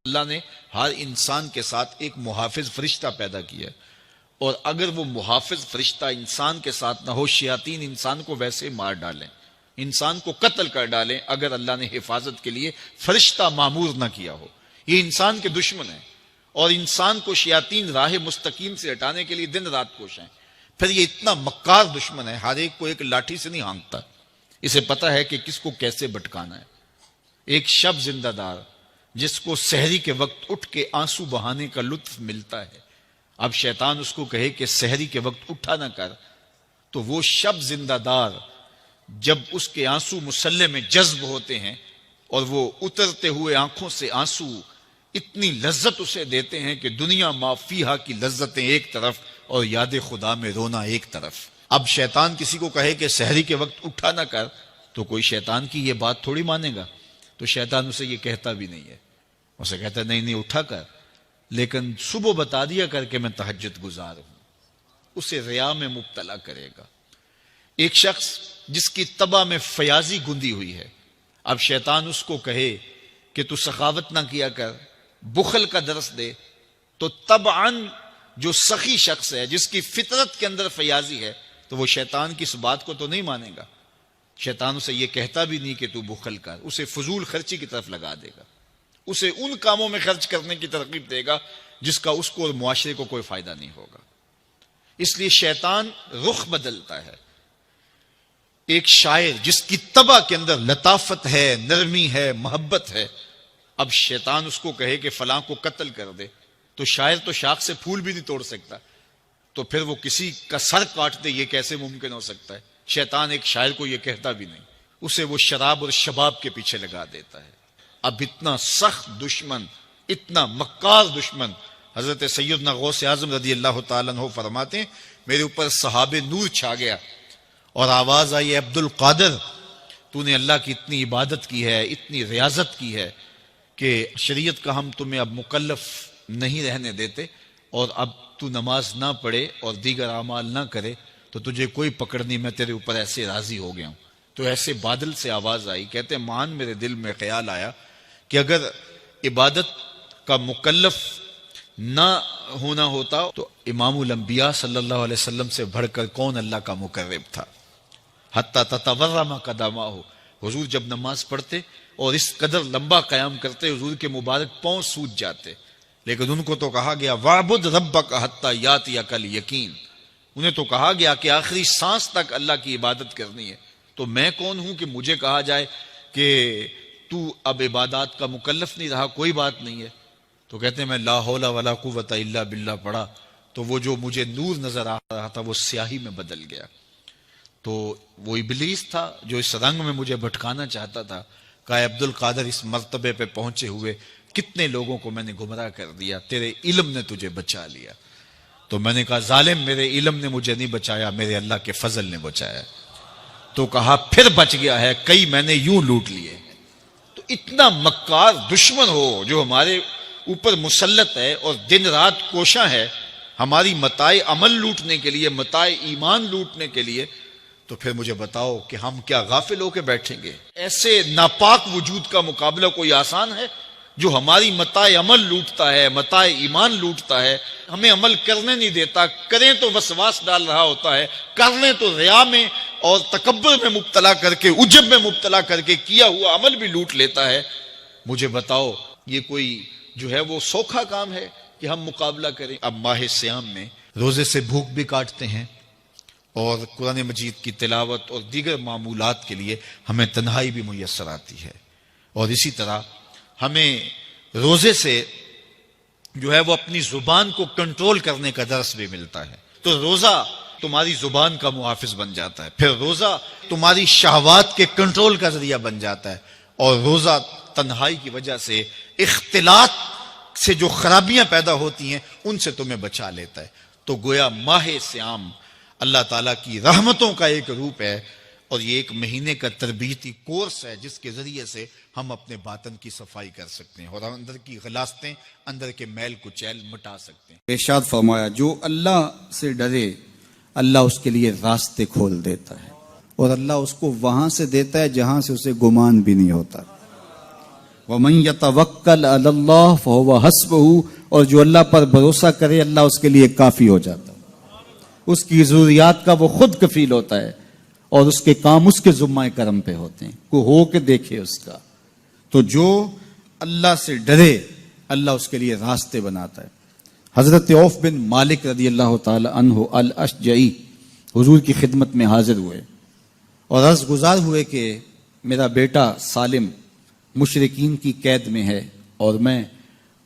اللہ نے ہر انسان کے ساتھ ایک محافظ فرشتہ پیدا کیا ہے، اور اگر وہ محافظ فرشتہ انسان کے ساتھ نہ ہو، شیاطین انسان کو ویسے مار ڈالیں، انسان کو قتل کر ڈالیں، اگر اللہ نے حفاظت کے لیے فرشتہ معمور نہ کیا ہو۔ یہ انسان کے دشمن ہیں، اور انسان کو شیاطین راہ مستقیم سے ہٹانے کے لیے دن رات کوشاں ہیں۔ پھر یہ اتنا مکار دشمن ہے، ہر ایک کو ایک لاٹھی سے نہیں ہانکتا، اسے پتا ہے کہ کس کو کیسے بھٹکانا ہے۔ ایک شب زندہ دار جس کو سحری کے وقت اٹھ کے آنسو بہانے کا لطف ملتا ہے، اب شیطان اس کو کہے کہ سحری کے وقت اٹھا نہ کر، تو وہ شب زندہ دار جب اس کے آنسو مصلے میں جذب ہوتے ہیں اور وہ اترتے ہوئے آنکھوں سے آنسو اتنی لذت اسے دیتے ہیں کہ دنیا ما فیہا کی لذتیں ایک طرف اور یاد خدا میں رونا ایک طرف۔ اب شیطان کسی کو کہے کہ سحری کے وقت اٹھا نہ کر، تو کوئی شیطان کی یہ بات تھوڑی مانے گا، تو شیطان اسے یہ کہتا بھی نہیں ہے، اسے کہتا ہے نہیں اٹھا کر، لیکن صبح بتا دیا کر کے میں تہجد گزار ہوں، اسے ریا میں مبتلا کرے گا۔ ایک شخص جس کی طبع میں فیاضی گندی ہوئی ہے، اب شیطان اس کو کہے کہ تو سخاوت نہ کیا کر، بخل کا درس دے، تو طبعاً جو سخی شخص ہے، جس کی فطرت کے اندر فیاضی ہے، تو وہ شیطان کی اس بات کو تو نہیں مانے گا۔ شیطان اسے یہ کہتا بھی نہیں کہ تو بخل کر، اسے فضول خرچی کی طرف لگا دے گا، اسے ان کاموں میں خرچ کرنے کی ترغیب دے گا جس کا اس کو اور معاشرے کو کوئی فائدہ نہیں ہوگا۔ اس لیے شیطان رخ بدلتا ہے۔ ایک شاعر جس کی طبع کے اندر لطافت ہے، نرمی ہے، محبت ہے، اب شیطان اس کو کہے کہ فلاں کو قتل کر دے، تو شاعر تو شاخ سے پھول بھی نہیں توڑ سکتا، تو پھر وہ کسی کا سر کاٹ دے، یہ کیسے ممکن ہو سکتا ہے؟ شیطان ایک شاعر کو یہ کہتا بھی نہیں، اسے وہ شراب اور شباب کے پیچھے لگا دیتا ہے۔ اب اتنا سخت دشمن، اتنا مکار دشمن، حضرت سیدنا غوث اعظم رضی اللہ تعالیٰ عنہ فرماتے ہیں میرے اوپر صحاب نور چھا گیا اور آواز آئی، عبد القادر تو نے اللہ کی اتنی عبادت کی ہے، اتنی ریاضت کی ہے کہ شریعت کا ہم تمہیں اب مکلف نہیں رہنے دیتے، اور اب تو نماز نہ پڑھے اور دیگر اعمال نہ کرے تو تجھے کوئی پکڑ نہیں، میں تیرے اوپر ایسے راضی ہو گیا ہوں۔ تو ایسے بادل سے آواز آئی، کہتے ہیں مان میرے دل میں خیال آیا کہ اگر عبادت کا مکلف نہ ہونا ہوتا تو امام الانبیاء صلی اللہ علیہ وسلم سے بڑھ کر کون اللہ کا مقرب تھا۔ حتی تتورم قدماہ، حضور جب نماز پڑھتے اور اس قدر لمبا قیام کرتے حضور کے مبارک پاؤں سوج جاتے، لیکن ان کو تو کہا گیا وَعْبُدْ رَبَّكَ حَتَّى يَأْتِيَكَ الْيَقِينُ، انہیں تو کہا گیا کہ آخری سانس تک اللہ کی عبادت کرنی ہے۔ تو میں کون ہوں کہ مجھے کہا جائے کہ تو اب عبادات کا مکلف نہیں رہا، کوئی بات نہیں ہے۔ تو کہتے ہیں میں لا حول ولا قوت الا باللہ پڑھا تو وہ جو مجھے نور نظر آ رہا تھا وہ سیاہی میں بدل گیا۔ تو وہ ابلیس تھا جو اس رنگ میں مجھے بھٹکانا چاہتا تھا، کہا عبد القادر اس مرتبے پہ پہنچے ہوئے کتنے لوگوں کو میں نے گمراہ کر دیا، تیرے علم نے تجھے بچا لیا۔ تو میں نے کہا ظالم میرے علم نے مجھے نہیں بچایا، میرے اللہ کے فضل نے بچایا۔ تو کہا پھر بچ گیا ہے، کئی میں نے یوں لوٹ لیے۔ تو اتنا مکار دشمن ہو جو ہمارے اوپر مسلط ہے اور دن رات کوشاں ہے ہماری متاع عمل لوٹنے کے لیے، متاع ایمان لوٹنے کے لیے، تو پھر مجھے بتاؤ کہ ہم کیا غافل ہو کے بیٹھیں گے؟ ایسے ناپاک وجود کا مقابلہ کوئی آسان ہے جو ہماری متاع عمل لوٹتا ہے، متاع ایمان لوٹتا ہے، ہمیں عمل کرنے نہیں دیتا، کریں تو وسواس ڈال رہا ہوتا ہے، کر لیں تو ریا میں اور تکبر میں مبتلا کر کے، عجب میں مبتلا کر کے کیا ہوا عمل بھی لوٹ لیتا ہے۔ مجھے بتاؤ یہ کوئی جو ہے وہ سوکھا کام ہے کہ ہم مقابلہ کریں؟ اب ماہ سیام میں روزے سے بھوک بھی کاٹتے ہیں اور قرآن مجید کی تلاوت اور دیگر معمولات کے لیے ہمیں تنہائی بھی میسر آتی ہے، اور اسی طرح ہمیں روزے سے جو ہے وہ اپنی زبان کو کنٹرول کرنے کا درس بھی ملتا ہے۔ تو روزہ تمہاری زبان کا محافظ بن جاتا ہے، پھر روزہ تمہاری شہوات کے کنٹرول کا ذریعہ بن جاتا ہے، اور روزہ تنہائی کی وجہ سے اختلاط سے جو خرابیاں پیدا ہوتی ہیں ان سے تمہیں بچا لیتا ہے۔ تو گویا ماہ سیام اللہ تعالیٰ کی رحمتوں کا ایک روپ ہے، اور یہ ایک مہینے کا تربیتی کورس ہے جس کے ذریعے سے ہم اپنے باطن کی صفائی کر سکتے ہیں اور اندر کی غلاستیں، اندر کے میل کچیل مٹا سکتے ہیں۔ ارشاد فرمایا جو اللہ سے ڈرے اللہ اس کے لیے راستے کھول دیتا ہے، اور اللہ اس کو وہاں سے دیتا ہے جہاں سے اسے گمان بھی نہیں ہوتا۔ وَمَن يَتَوَكَّلْ عَلَى اللَّهِ فَهُوَ حَسْبُهُ، اور جو اللہ پر بھروسہ کرے اللہ اس کے لیے کافی ہو جاتا ہے، اس کی ضروریات کا وہ خود کفیل ہوتا ہے اور اس کے کام اس کے ذمہ کرم پہ ہوتے ہیں، کو ہو کے دیکھے اس کا۔ تو جو اللہ سے ڈرے اللہ اس کے لیے راستے بناتا ہے۔ حضرت عوف بن مالک رضی اللہ تعالی عنہ الاشجعی حضور کی خدمت میں حاضر ہوئے اور عرض گزار ہوئے کہ میرا بیٹا سالم مشرکین کی قید میں ہے اور میں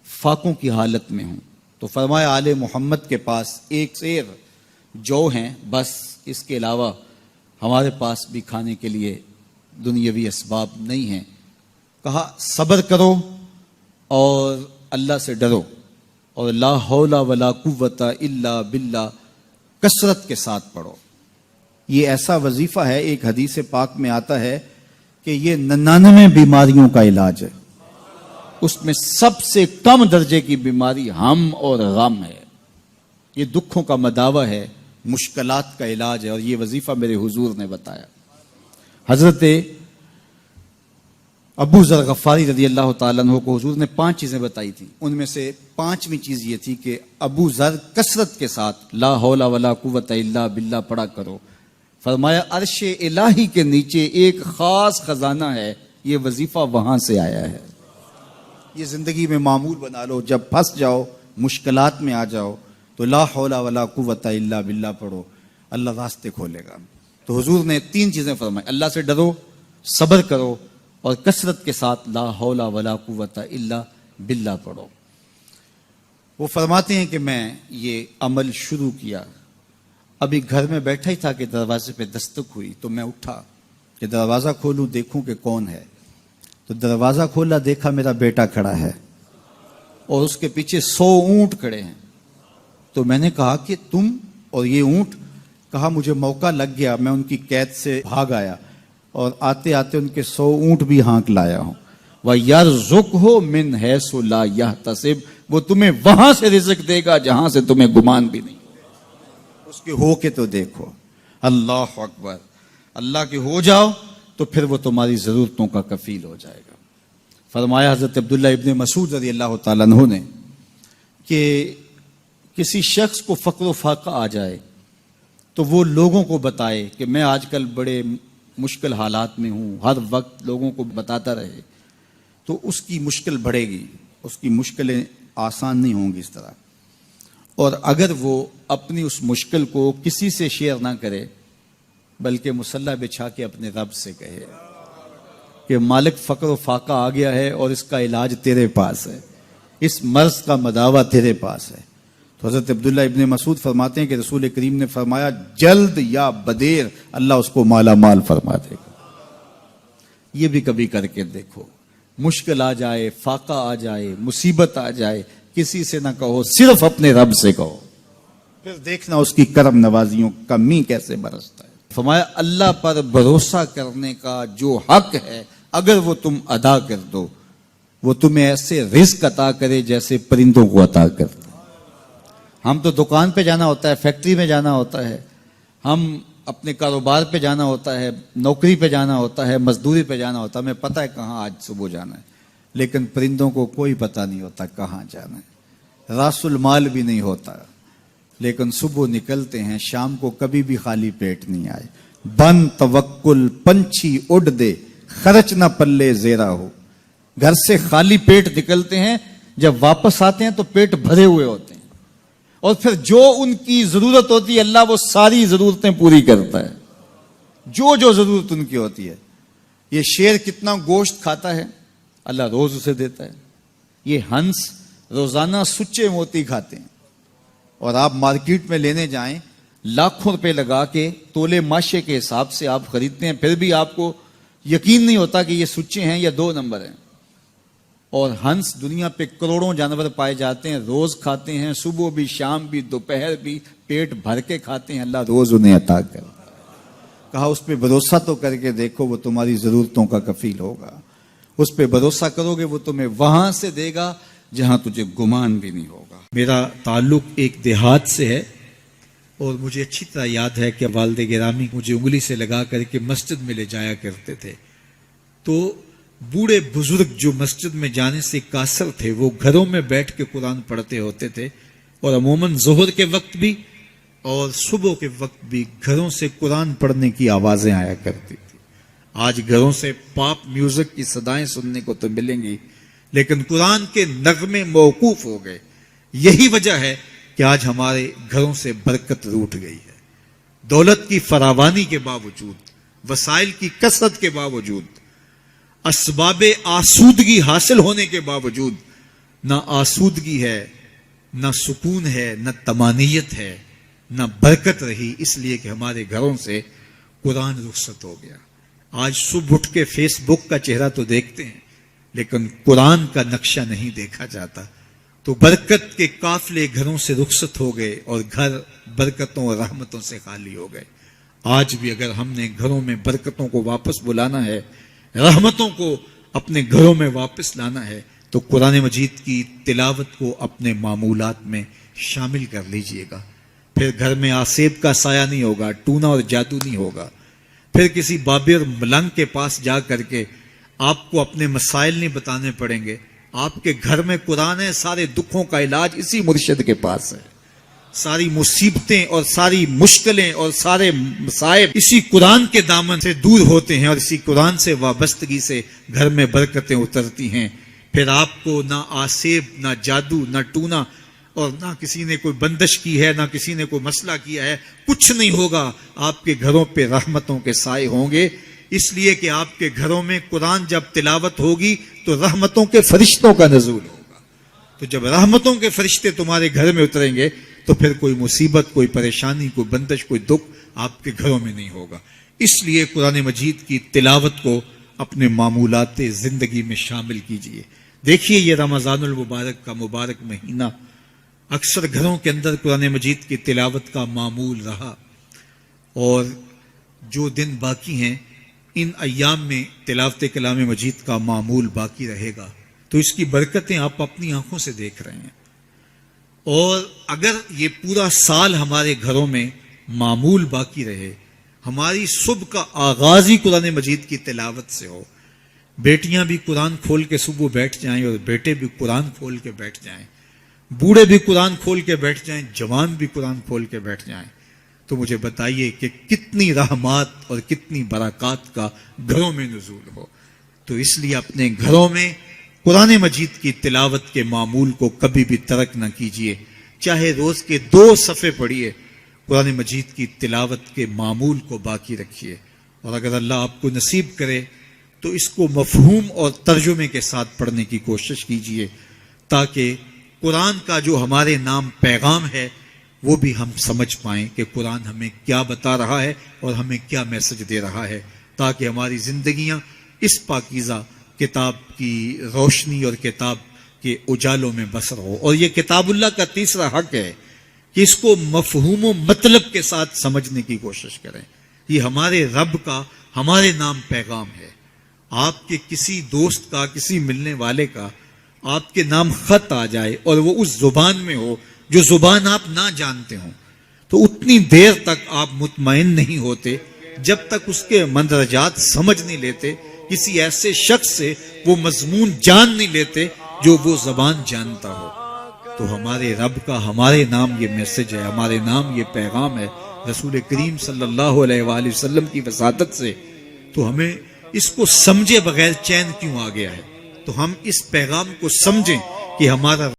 فاقوں کی حالت میں ہوں، تو فرمایا آل محمد کے پاس ایک سیر جو ہیں، بس اس کے علاوہ ہمارے پاس بھی کھانے کے لیے دنیاوی اسباب نہیں ہیں۔ کہا صبر کرو اور اللہ سے ڈرو اور لا حول ولا قوت الا باللہ کثرت کے ساتھ پڑھو۔ یہ ایسا وظیفہ ہے، ایک حدیث پاک میں آتا ہے کہ یہ 99 بیماریوں کا علاج ہے، اس میں سب سے کم درجے کی بیماری ہم اور غم ہے، یہ دکھوں کا مداوع ہے، مشکلات کا علاج ہے، اور یہ وظیفہ میرے حضور نے بتایا۔ حضرت ابو ذر غفاری رضی اللہ تعالیٰ عنہ کو حضور نے 5 چیزیں بتائی تھی، ان میں سے 5ویں چیز یہ تھی کہ ابو ذر کثرت کے ساتھ لا حول ولا قوت الا باللہ پڑھا کرو۔ فرمایا عرش الہی کے نیچے ایک خاص خزانہ ہے، یہ وظیفہ وہاں سے آیا ہے، یہ زندگی میں معمول بنا لو، جب پھنس جاؤ مشکلات میں آ جاؤ تو لا حول ولا قوت الا باللہ پڑھو، اللہ راستے کھولے گا۔ تو حضور نے 3 چیزیں فرمائی، اللہ سے ڈرو، صبر کرو اور کثرت کے ساتھ لا حول ولا قوت الا باللہ پڑھو۔ وہ فرماتے ہیں کہ میں یہ عمل شروع کیا، ابھی گھر میں بیٹھا ہی تھا کہ دروازے پہ دستک ہوئی، تو میں اٹھا کہ دروازہ کھولوں دیکھوں کہ کون ہے، تو دروازہ کھولا، دیکھا میرا بیٹا کھڑا ہے اور اس کے پیچھے 100 اونٹ کھڑے ہیں۔ تو میں نے کہا کہ تم اور یہ اونٹ؟ کہا مجھے موقع لگ گیا، میں ان کی قید سے بھاگ آیا اور آتے آتے ان کے 100 اونٹ بھی ہانک لایا ہوں۔ وَيَرْزُقْهُ مِنْ حَيْثُ لَا يَحْتَسِبُ، وہ تمہیں وہاں سے رزق دے گا جہاں سے تمہیں گمان بھی نہیں، اس کے ہو کے تو دیکھو۔ اللہ اکبر، اللہ کے ہو جاؤ تو پھر وہ تمہاری ضرورتوں کا کفیل ہو جائے گا۔ فرمایا حضرت عبداللہ ابن مسعود رضی اللہ تعالیٰ عنہ نے کہ کسی شخص کو فقر و فاقہ آ جائے تو وہ لوگوں کو بتائے کہ میں آج کل بڑے مشکل حالات میں ہوں، ہر وقت لوگوں کو بتاتا رہے تو اس کی مشکل بڑھے گی، اس کی مشکلیں آسان نہیں ہوں گی اس طرح۔ اور اگر وہ اپنی اس مشکل کو کسی سے شیئر نہ کرے بلکہ مصلی بچھا کے اپنے رب سے کہے کہ مالک فقر و فاقہ آ گیا ہے اور اس کا علاج تیرے پاس ہے، اس مرض کا مداوع تیرے پاس ہے۔ تو حضرت عبداللہ ابن مسعود فرماتے ہیں کہ رسول کریم نے فرمایا جلد یا بدیر اللہ اس کو مالا مال فرما دے گا۔ یہ بھی کبھی کر کے دیکھو، مشکل آ جائے، فاقہ آ جائے، مصیبت آ جائے، کسی سے نہ کہو، صرف اپنے رب سے کہو، پھر دیکھنا اس کی کرم نوازیوں کا می کیسے برستا ہے۔ فرمایا اللہ پر بھروسہ کرنے کا جو حق ہے اگر وہ تم ادا کر دو، وہ تمہیں ایسے رزق عطا کرے جیسے پرندوں کو عطا کرتا ہے۔ ہم تو دکان پہ جانا ہوتا ہے، فیکٹری میں جانا ہوتا ہے، ہم اپنے کاروبار پہ جانا ہوتا ہے، نوکری پہ جانا ہوتا ہے، مزدوری پہ جانا ہوتا ہے، ہمیں پتہ ہے کہاں آج صبح جانا ہے، لیکن پرندوں کو کوئی پتہ نہیں ہوتا کہاں جانا ہے، راس المال بھی نہیں ہوتا، لیکن صبح نکلتے ہیں، شام کو کبھی بھی خالی پیٹ نہیں آئے۔ بن توکل پنچھی اڑ دے، خرچ نہ پلے زیرا ہو۔ گھر سے خالی پیٹ نکلتے ہیں، جب واپس آتے ہیں تو پیٹ بھرے ہوئے ہوتے ہیں، اور پھر جو ان کی ضرورت ہوتی ہے اللہ وہ ساری ضرورتیں پوری کرتا ہے، جو جو ضرورت ان کی ہوتی ہے۔ یہ شیر کتنا گوشت کھاتا ہے اللہ روز اسے دیتا ہے، یہ ہنس روزانہ سچے موتی کھاتے ہیں، اور آپ مارکیٹ میں لینے جائیں لاکھوں روپے لگا کے تولے ماشے کے حساب سے آپ خریدتے ہیں، پھر بھی آپ کو یقین نہیں ہوتا کہ یہ سچے ہیں یا 2 نمبر ہیں۔ اور ہنس دنیا پہ کروڑوں جانور پائے جاتے ہیں، روز کھاتے ہیں، صبح بھی، شام بھی، دوپہر بھی، پیٹ بھر کے کھاتے ہیں، اللہ روز انہیں عطا کرتا ہے۔ کہا اس پہ بھروسہ تو کر کے دیکھو، وہ تمہاری ضرورتوں کا کفیل ہوگا، اس پہ بھروسہ کرو گے وہ تمہیں وہاں سے دے گا جہاں تجھے گمان بھی نہیں ہوگا۔ میرا تعلق ایک دیہات سے ہے اور مجھے اچھی طرح یاد ہے کہ والد گرامی مجھے انگلی سے لگا کر کے مسجد میں لے جایا کرتے تھے، تو بوڑھے بزرگ جو مسجد میں جانے سے قاصر تھے وہ گھروں میں بیٹھ کے قرآن پڑھتے ہوتے تھے، اور عموماً ظہر کے وقت بھی اور صبح کے وقت بھی گھروں سے قرآن پڑھنے کی آوازیں آیا کرتی تھی۔ آج گھروں سے پاپ میوزک کی صدائیں سننے کو تو ملیں گی، لیکن قرآن کے نغمے موقوف ہو گئے۔ یہی وجہ ہے کہ آج ہمارے گھروں سے برکت روٹ گئی ہے۔ دولت کی فراوانی کے باوجود، وسائل کی کثرت کے باوجود، اسباب آسودگی حاصل ہونے کے باوجود نہ آسودگی ہے، نہ سکون ہے، نہ طمانینت ہے، نہ برکت رہی، اس لیے کہ ہمارے گھروں سے قرآن رخصت ہو گیا۔ آج صبح اٹھ کے فیس بک کا چہرہ تو دیکھتے ہیں، لیکن قرآن کا نقشہ نہیں دیکھا جاتا۔ تو برکت کے قافلے گھروں سے رخصت ہو گئے اور گھر برکتوں اور رحمتوں سے خالی ہو گئے۔ آج بھی اگر ہم نے گھروں میں برکتوں کو واپس بلانا ہے، رحمتوں کو اپنے گھروں میں واپس لانا ہے، تو قرآن مجید کی تلاوت کو اپنے معمولات میں شامل کر لیجئے گا۔ پھر گھر میں آسیب کا سایہ نہیں ہوگا، ٹونا اور جادو نہیں ہوگا۔ پھر کسی بابر ملنگ کے پاس جا کر کے آپ کو اپنے مسائل نہیں بتانے پڑیں گے۔ آپ کے گھر میں قرآن ہے، سارے دکھوں کا علاج اسی مرشد کے پاس ہے۔ ساری مصیبتیں اور ساری مشکلیں اور سارے مصائب اسی قرآن کے دامن سے دور ہوتے ہیں، اور اسی قرآن سے وابستگی سے گھر میں برکتیں اترتی ہیں۔ پھر آپ کو نہ آسیب، نہ جادو، نہ ٹونا، اور نہ کسی نے کوئی بندش کی ہے، نہ کسی نے کوئی مسئلہ کیا ہے، کچھ نہیں ہوگا۔ آپ کے گھروں پہ رحمتوں کے سائے ہوں گے، اس لیے کہ آپ کے گھروں میں قرآن جب تلاوت ہوگی تو رحمتوں کے فرشتوں کا نزول ہوگا۔ تو جب رحمتوں کے فرشتے تمہارے گھر میں اتریں گے تو پھر کوئی مصیبت، کوئی پریشانی، کوئی بندش، کوئی دکھ آپ کے گھروں میں نہیں ہوگا۔ اس لیے قرآن مجید کی تلاوت کو اپنے معمولات زندگی میں شامل کیجئے۔ دیکھیے یہ رمضان المبارک کا مبارک مہینہ اکثر گھروں کے اندر قرآن مجید کی تلاوت کا معمول رہا، اور جو دن باقی ہیں ان ایام میں تلاوت کلام مجید کا معمول باقی رہے گا۔ تو اس کی برکتیں آپ اپنی آنکھوں سے دیکھ رہے ہیں، اور اگر یہ پورا سال ہمارے گھروں میں معمول باقی رہے، ہماری صبح کا آغاز ہی قرآن مجید کی تلاوت سے ہو، بیٹیاں بھی قرآن کھول کے صبح بیٹھ جائیں اور بیٹے بھی قرآن کھول کے بیٹھ جائیں، بوڑھے بھی قرآن کھول کے بیٹھ جائیں، جوان بھی قرآن کھول کے بیٹھ جائیں، تو مجھے بتائیے کہ کتنی رحمات اور کتنی برکات کا گھروں میں نزول ہو۔ تو اس لیے اپنے گھروں میں قرآن مجید کی تلاوت کے معمول کو کبھی بھی ترک نہ کیجیے، چاہے روز کے 2 صفحے پڑھیے، قرآن مجید کی تلاوت کے معمول کو باقی رکھیے، اور اگر اللہ آپ کو نصیب کرے تو اس کو مفہوم اور ترجمے کے ساتھ پڑھنے کی کوشش کیجیے، تاکہ قرآن کا جو ہمارے نام پیغام ہے وہ بھی ہم سمجھ پائیں کہ قرآن ہمیں کیا بتا رہا ہے اور ہمیں کیا میسج دے رہا ہے، تاکہ ہماری زندگیاں اس پاکیزہ کتاب کی روشنی اور کتاب کے اجالوں میں بسر ہو۔ اور یہ کتاب اللہ کا تیسرا حق ہے کہ اس کو مفہوم و مطلب کے ساتھ سمجھنے کی کوشش کریں۔ یہ ہمارے رب کا ہمارے نام پیغام ہے۔ آپ کے کسی دوست کا، کسی ملنے والے کا آپ کے نام خط آ جائے اور وہ اس زبان میں ہو جو زبان آپ نہ جانتے ہوں، تو اتنی دیر تک آپ مطمئن نہیں ہوتے جب تک اس کے مندرجات سمجھ نہیں لیتے، کسی ایسے شخص سے وہ مضمون جان نہیں لیتے جو وہ زبان جانتا ہو۔ تو ہمارے رب کا ہمارے نام یہ میسج ہے، ہمارے نام یہ پیغام ہے رسول کریم صلی اللہ علیہ وآلہ وسلم کی وساطت سے۔ تو ہمیں اس کو سمجھے بغیر چین کیوں آ گیا ہے؟ تو ہم اس پیغام کو سمجھیں کہ ہمارا